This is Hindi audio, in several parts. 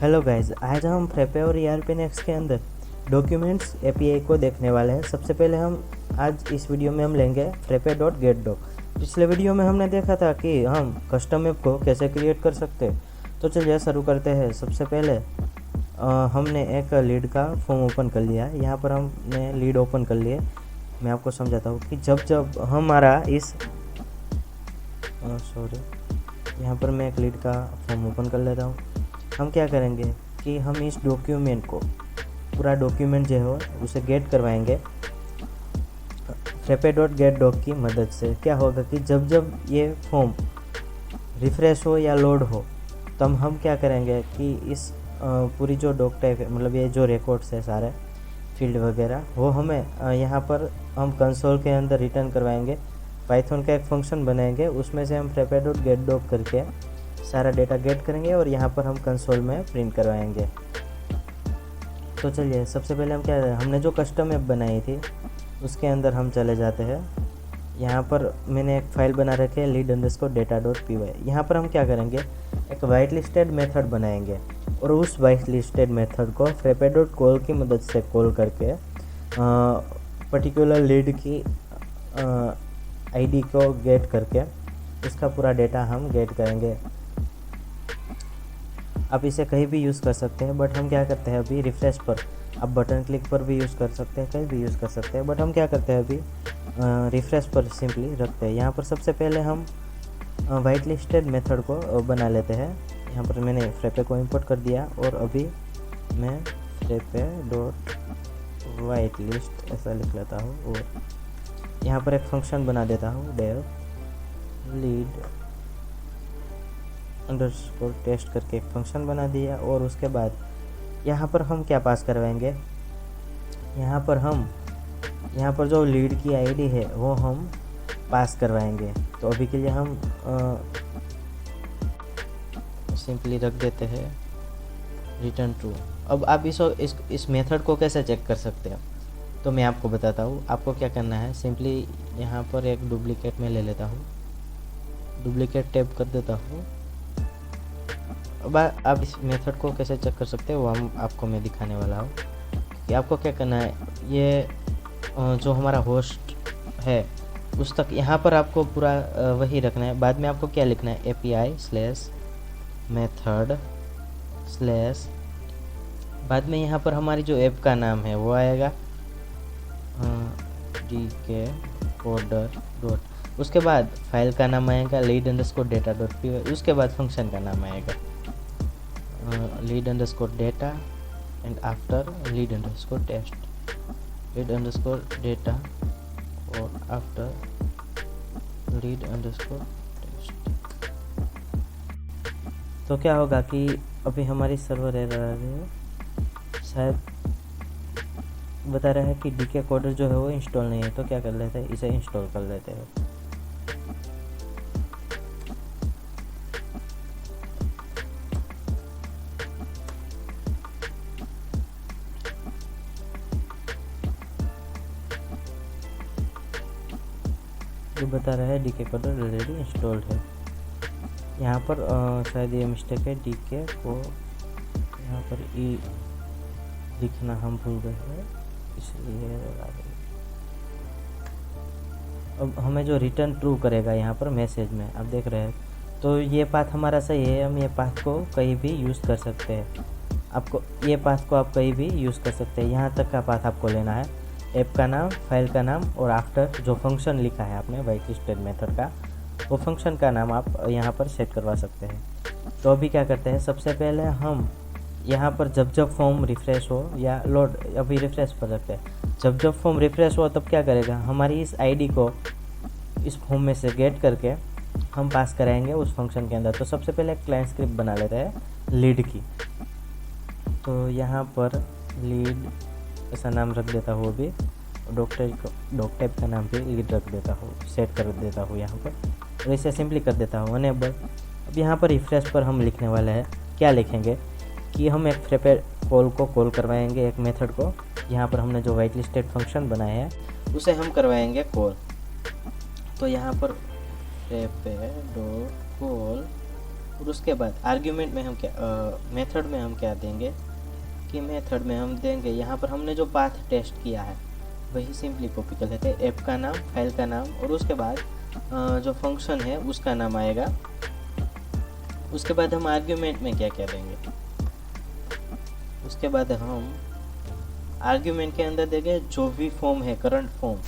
हेलो गाइज, आज हम फ्रेपे और ERP-नेक्स्ट के अंदर डॉक्यूमेंट्स एपीआई को देखने वाले हैं। सबसे पहले हम आज इस वीडियो में हम लेंगे फ्रेपे डॉट गेट डॉक। पिछले वीडियो में हमने देखा था कि हम कस्टम ऐप को कैसे क्रिएट कर सकते हैं। तो चलिए शुरू करते हैं। सबसे पहले हमने एक लीड का फॉर्म ओपन कर लिया है। यहाँ पर हमने लीड ओपन कर लिए। मैं आपको समझाता हूँ कि जब हमारा इस यहाँ पर मैं एक लीड का फॉर्म ओपन कर लेता हूँ। हम क्या करेंगे कि हम इस डॉक्यूमेंट को पूरा डॉक्यूमेंट जो है उसे गेट करवाएंगे फ्रेपे डॉट गेट डॉक की मदद से। क्या होगा कि जब ये फॉर्म रिफ़्रेश हो या लोड हो तब हम क्या करेंगे कि इस पूरी जो डॉक टाइप है, मतलब ये जो रिकॉर्ड्स है सारे फील्ड वगैरह, वो हमें यहाँ पर हम कंसोल के अंदर रिटर्न करवाएंगे। पाइथन का एक फंक्शन बनाएंगे, उसमें से हम फ्रेपे डॉट गेट डॉक करके सारा डेटा गेट करेंगे और यहाँ पर हम कंसोल में प्रिंट करवाएंगे। तो चलिए सबसे पहले हम क्या, हमने जो कस्टम ऐप बनाई थी उसके अंदर हम चले जाते हैं। यहाँ पर मैंने एक फ़ाइल बना रखी है lead_data.py। यहाँ पर हम क्या करेंगे, एक वाइट लिस्टेड मेथड बनाएंगे और उस वाइट लिस्टेड मेथड को फ्रेपे डॉट कॉल की मदद से कॉल करके पर्टिकुलर लीड की आईडी को गेट करके इसका पूरा डेटा हम गेट करेंगे। आप इसे कहीं भी यूज़ कर सकते हैं, बट हम क्या करते हैं अभी रिफ्रेश पर, आप बटन क्लिक पर भी यूज़ कर सकते हैं, कहीं भी यूज़ कर सकते हैं, बट हम क्या करते हैं अभी रिफ्रेश पर सिंपली रखते हैं। यहाँ पर सबसे पहले हम वाइट लिस्टेड मेथड को बना लेते हैं। यहाँ पर मैंने फ्रेपे को इंपोर्ट कर दिया और अभी मैं फ्रेपे डॉट वाइट लिस्ट ऐसा लिख लेता हूँ और यहाँ पर एक फंक्शन बना देता हूँ डेव लीड अंडरस्कोर टेस्ट करके एक फंक्शन बना दिया। और उसके बाद यहाँ पर हम क्या पास करवाएंगे, यहाँ पर जो लीड की आईडी है वो हम पास करवाएंगे। तो अभी के लिए हम सिंपली रख देते हैं रिटर्न ट्रू। अब आप इस मेथड को कैसे चेक कर सकते हैं, तो मैं आपको बताता हूँ। आपको क्या करना है, सिंपली यहाँ पर एक डुप्लीकेट में ले लेता हूँ, डुप्लीकेट टैप कर देता हूँ। अब आप इस मेथड को कैसे चेक कर सकते हैं वो आपको मैं दिखाने वाला हूँ कि आपको क्या करना है। ये जो हमारा होस्ट है उस तक यहाँ पर आपको पूरा वही रखना है। बाद में आपको क्या लिखना है, API/method/ बाद में यहाँ पर हमारी जो ऐप का नाम है वो आएगा dkcoder डॉट, उसके बाद फाइल का नाम आएगा lead_data.py, उसके बाद फंक्शन का नाम आएगा lead_data and after lead_test, lead_data और आफ्टर lead_test। तो क्या होगा कि अभी हमारी सर्वर एरर है, शायद बता रहा है कि dkcoder जो है वो इंस्टॉल नहीं है। तो क्या कर लेते हैं, इसे इंस्टॉल कर लेते हैं। जो बता रहा है dkcoder ऑलरेडी इंस्टॉल्ड है। यहाँ पर शायद ये मिस्टेक है, डीके को यहाँ पर ई लिखना हम भूल गए हैं, इसलिए अब हमें जो रिटर्न ट्रू करेगा यहाँ पर मैसेज में, आप देख रहे हैं। तो ये पाथ हमारा सही है, हम ये पाथ को कहीं भी यूज़ कर सकते हैं। आपको ये पाथ को आप कहीं भी यूज़ कर सकते हैं। यहाँ तक का पाथ आपको लेना है, ऐप का नाम, फाइल का नाम और आफ्टर जो फंक्शन लिखा है आपने वाइट लिस्टेड मेथड का, वो फंक्शन का नाम आप यहाँ पर सेट करवा सकते हैं। तो अभी क्या करते हैं, सबसे पहले हम यहाँ पर जब फॉर्म रिफ़्रेश हो या लोड, अभी रिफ़्रेश पर रखते हैं, जब फॉर्म रिफ़्रेश हो तब क्या करेगा, हमारी इस आईडी को इस फॉर्म में से गेट करके हम पास कराएंगे उस फंक्शन के अंदर। तो सबसे पहले एक क्लाइंट स्क्रिप्ट बना लेते हैं लीड की। तो यहाँ पर लीड ऐसा नाम रख देता हूँ, अभी डॉक टाइप का नाम भी लीड रख देता हूँ, सेट कर देता हूँ यहाँ पर, और इसे सिंपली कर देता हूँ अनेबल। अब यहाँ पर रिफ्रेश पर हम लिखने वाले हैं, क्या लिखेंगे कि हम एक फ्रेपे कॉल को कॉल करवाएंगे, एक मेथड को। यहाँ पर हमने जो वाइट लिस्टेड फंक्शन बनाए हैं उसे हम करवाएंगे कॉल। तो यहाँ पर फ्रेपे डॉट कॉल और उसके बाद आर्ग्यूमेंट में हम क्या मेथड में हम क्या देंगे कि मेथड में हम देंगे यहाँ पर हमने जो पाथ टेस्ट किया है वही सिंपली कॉपी कर लेते हैं, ऐप का नाम, फाइल का नाम, और उसके बाद जो फंक्शन है उसका नाम आएगा। उसके बाद हम आर्ग्यूमेंट में क्या क्या देंगे, उसके बाद हम आर्ग्यूमेंट के अंदर देंगे जो भी फॉर्म है, करंट फॉर्म,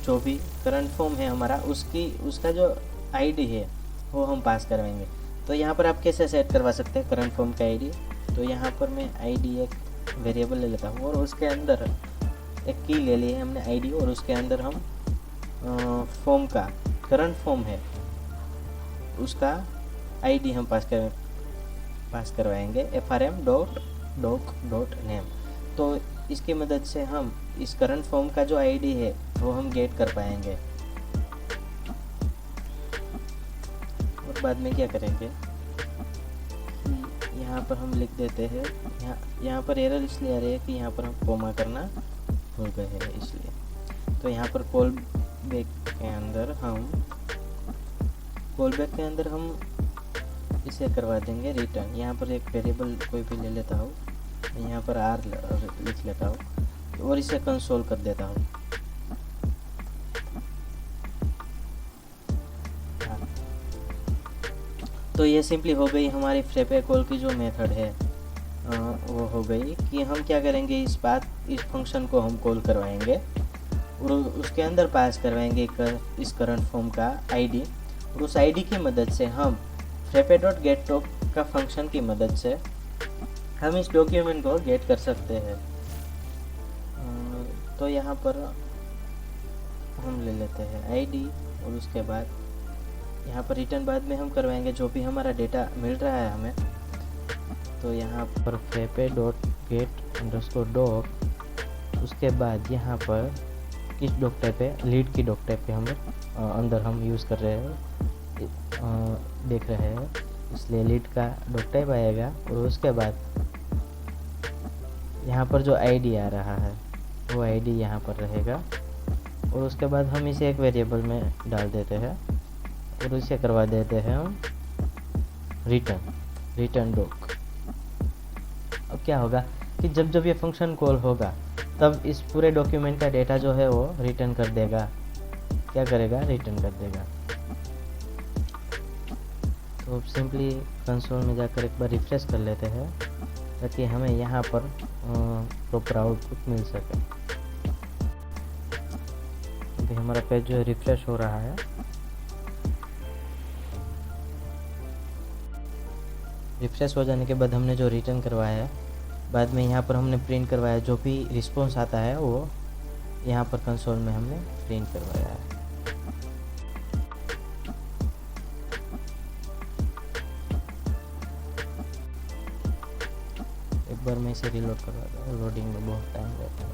जो भी करंट फॉर्म है हमारा उसका जो आईडी है वो हम पास करवाएंगे। तो यहाँ पर आप कैसे सेट करवा सकते हैं करंट फॉर्म का आईडी। तो यहाँ पर मैं आईडी एक वेरिएबल ले लेता हूँ और उसके अंदर एक की ले ली है हमने आईडी, और उसके अंदर हम फॉर्म का करंट फॉर्म है उसका आईडी हम पास करवाएंगे frm.doc.name। तो इसकी मदद से हम इस करंट फॉर्म का जो आईडी है वो हम गेट कर पाएंगे। और बाद में क्या करेंगे कि यहाँ पर हम लिख देते हैं, यहाँ पर एरर इसलिए आ रही है कि यहाँ पर हम कोमा करना भूल गए हैं इसलिए। तो यहाँ पर कॉल बैक के अंदर हम इसे करवा देंगे रिटर्न। यहाँ पर एक वेरिएबल कोई भी ले लेता हूँ, यहाँ पर आर लिख लेता हूँ और इसे कंसोल कर देता हूँ। तो ये सिंपली हो गई हमारी फ्रेपे कॉल की जो मेथड है वो हो गई कि हम क्या करेंगे, इस फंक्शन को हम कॉल करवाएंगे और उसके अंदर पास करवाएंगे इस करंट फॉर्म का आईडी, और उस आईडी की मदद से हम frappe.getTop का फंक्शन की मदद से हम इस डॉक्यूमेंट को गेट कर सकते हैं। तो यहाँ पर हम ले लेते हैं आईडी और उसके बाद यहाँ पर रिटर्न बाद में हम करवाएंगे जो भी हमारा डेटा मिल रहा है हमें। तो यहाँ पर frappe.get_doc, उसके बाद यहाँ पर किस डॉक टाइप है, लीड की डॉक टाइप पे हम अंदर हम यूज़ कर रहे हैं, देख रहे हैं, इसलिए लीड का डॉक टाइप आएगा। और उसके बाद यहाँ पर जो आईडी आ रहा है वो आईडी यहाँ पर रहेगा, और उसके बाद हम इसे एक वेरिएबल में डाल देते हैं और इसे करवा देते हैं हम रिटर्न डॉक। अब क्या होगा कि जब ये फंक्शन कॉल होगा तब इस पूरे डॉक्यूमेंट का डेटा जो है वो रिटर्न कर देगा, क्या करेगा, रिटर्न कर देगा। तो सिंपली कंसोल में जाकर एक बार रिफ्रेश कर लेते हैं ताकि हमें यहाँ पर प्रॉपर आउटपुट मिल सके। अभी हमारा पेज जो है रिफ्रेश हो रहा है। रिफ्रेश हो जाने के बाद हमने जो रिटर्न करवाया है, बाद में यहाँ पर हमने प्रिंट करवाया, जो भी रिस्पॉन्स आता है वो यहाँ पर कंसोल में हमने प्रिंट करवाया है। एक बार मैं इसे रीलोड करवाता हूँ, लोडिंग में बहुत टाइम रहता है।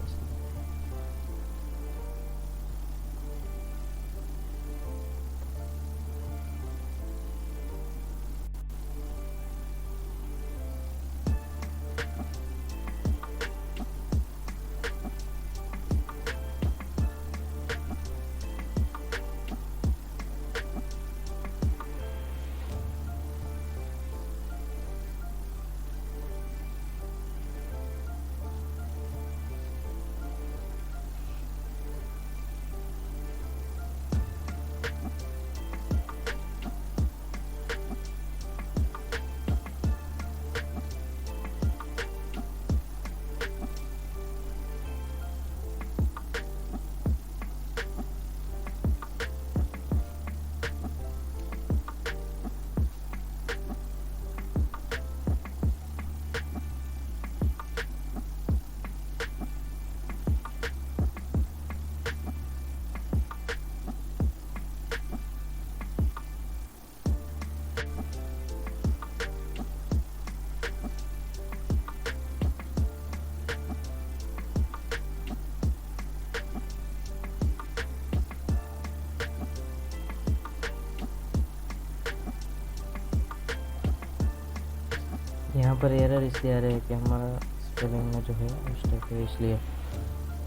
यहाँ पर एरर इसलिए आ रहा है कि हमारा स्पेलिंग में जो है मिस्टेक है, इसलिए।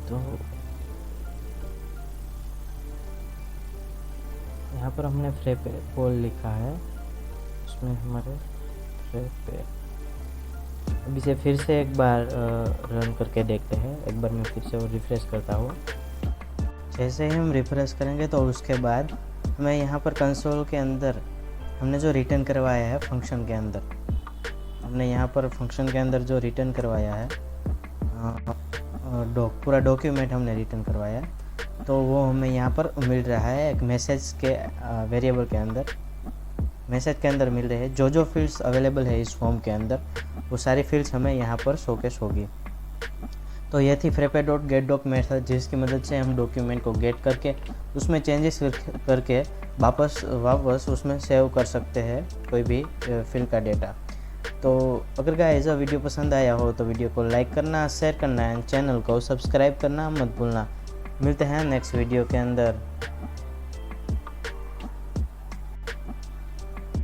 तो यहाँ पर हमने फ्रेपे कॉल लिखा है इसमें हमारे पे अब इसे फिर से एक बार रन करके देखते हैं। एक बार मैं फिर से वो रिफ़्रेश करता हूँ। जैसे ही हम रिफ़्रेश करेंगे तो उसके बाद हमें यहाँ पर कंसोल के अंदर हमने जो रिटर्न करवाया है फंक्शन के अंदर, हमने यहाँ पर फंक्शन के अंदर जो रिटर्न करवाया है पूरा डॉक्यूमेंट हमने रिटर्न करवाया है, तो वो हमें यहाँ पर मिल रहा है एक मैसेज के वेरिएबल के अंदर। मैसेज के अंदर मिल रहे हैं जो फील्ड्स अवेलेबल है इस फॉर्म के अंदर, वो सारी फील्ड्स हमें यहाँ पर शोकेस होगी। तो ये थी frappe.getDoc मेथड, जिसकी मदद से हम डॉक्यूमेंट को गेट करके उसमें चेंजेस करके वापस उसमें सेव कर सकते हैं कोई भी फील्ड का डेटा। तो अगर गाइस वीडियो पसंद आया हो तो वीडियो को लाइक करना, शेयर करना एंड चैनल को सब्सक्राइब करना मत भूलना। मिलते हैं नेक्स्ट वीडियो के अंदर।